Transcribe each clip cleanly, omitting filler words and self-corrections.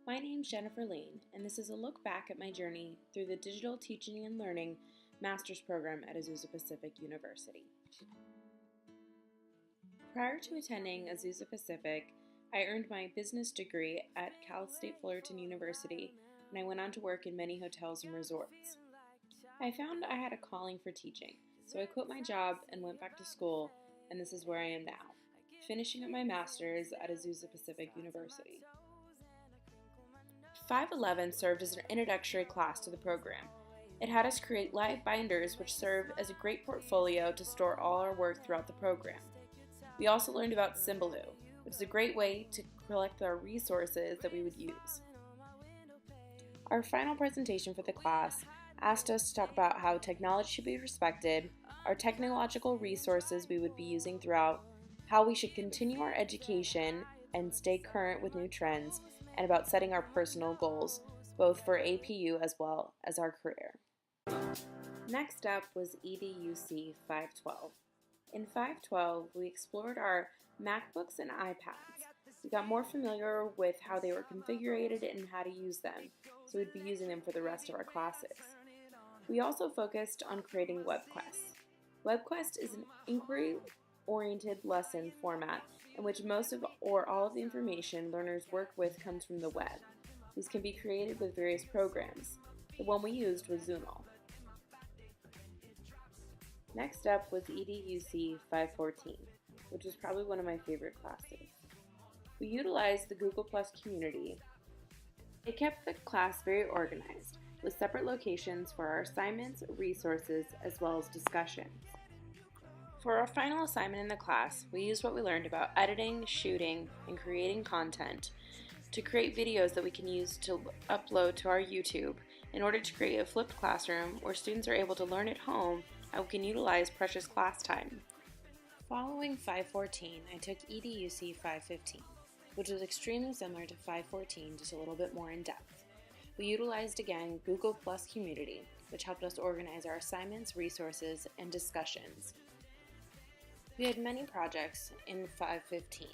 My name's Jennifer Lane, and this is a look back at my journey through the Digital Teaching and Learning Master's Program at Azusa Pacific University. Prior to attending Azusa Pacific, I earned my business degree at Cal State Fullerton University, and I went on to work in many hotels and resorts. I found I had a calling for teaching, so I quit my job and went back to school, and this is where I am now, finishing up my master's at Azusa Pacific University. 511 served as an introductory class to the program. It had us create live binders which serve as a great portfolio to store all our work throughout the program. We also learned about Symbaloo, which is a great way to collect our resources that we would use. Our final presentation for the class asked us to talk about how technology should be respected, our technological resources we would be using throughout, how we should continue our education and stay current with new trends, and about setting our personal goals, both for APU as well as our career. Next up was EDUC 512. In 512, we explored our MacBooks and iPads. We got more familiar with how they were configured and how to use them, so we'd be using them for the rest of our classes. We also focused on creating WebQuests. WebQuest is an inquiry-oriented lesson format in which most of or all of the information learners work with comes from the web. These can be created with various programs. The one we used was Zumo. Next up was EDUC 514, which was probably one of my favorite classes. We utilized the Google Plus community. It kept the class very organized, with separate locations for our assignments, resources, as well as discussions. For our final assignment in the class, we used what we learned about editing, shooting, and creating content to create videos that we can use to upload to our YouTube in order to create a flipped classroom where students are able to learn at home and we can utilize precious class time. Following 514, I took EDUC 515, which was extremely similar to 514, just a little bit more in depth. We utilized again Google Plus community, which helped us organize our assignments, resources, and discussions. We had many projects in 515.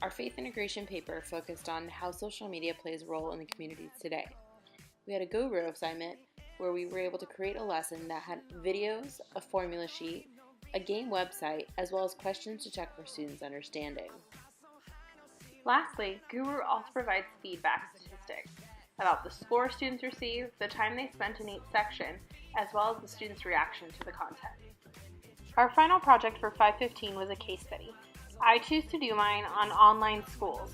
Our faith integration paper focused on how social media plays a role in the communities today. We had a guru assignment where we were able to create a lesson that had videos, a formula sheet, a game website, as well as questions to check for students' understanding. Lastly, Guru also provides feedback statistics about the score students receive, the time they spent in each section, as well as the students' reaction to the content. Our final project for 515 was a case study. I choose to do mine on online schools.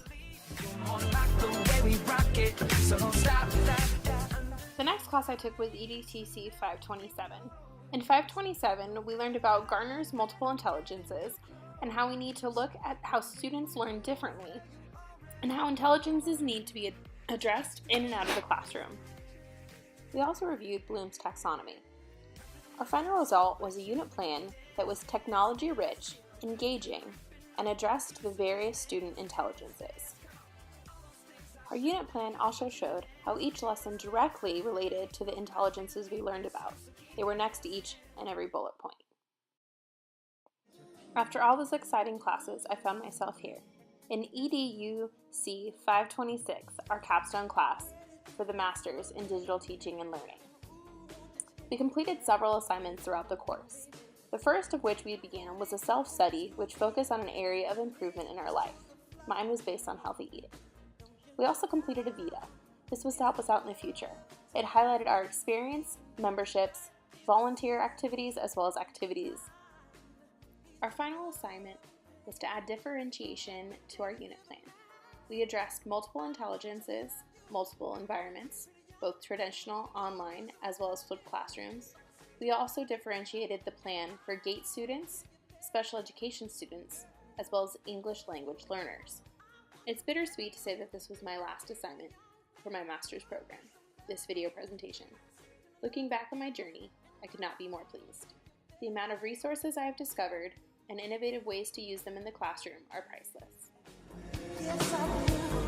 The next class I took was EDTC 527. In 527, we learned about Garner's multiple intelligences and how we need to look at how students learn differently and how intelligences need to be addressed in and out of the classroom. We also reviewed Bloom's taxonomy. Our final result was a unit plan that was technology-rich, engaging, and addressed the various student intelligences. Our unit plan also showed how each lesson directly related to the intelligences we learned about. They were next to each and every bullet point. After all those exciting classes, I found myself here, in EDUC 526, our capstone class for the Masters in Digital Teaching and Learning. We completed several assignments throughout the course. The first of which we began was a self-study which focused on an area of improvement in our life. Mine was based on healthy eating. We also completed a Vita. This was to help us out in the future. It highlighted our experience, memberships, volunteer activities, as well as activities. Our final assignment was to add differentiation to our unit plan. We addressed multiple intelligences, multiple environments, both traditional, online, as well as flipped classrooms. We also differentiated the plan for GATE students, special education students, as well as English language learners. It's bittersweet to say that this was my last assignment for my master's program, this video presentation. Looking back on my journey, I could not be more pleased. The amount of resources I have discovered and innovative ways to use them in the classroom are priceless. Yes,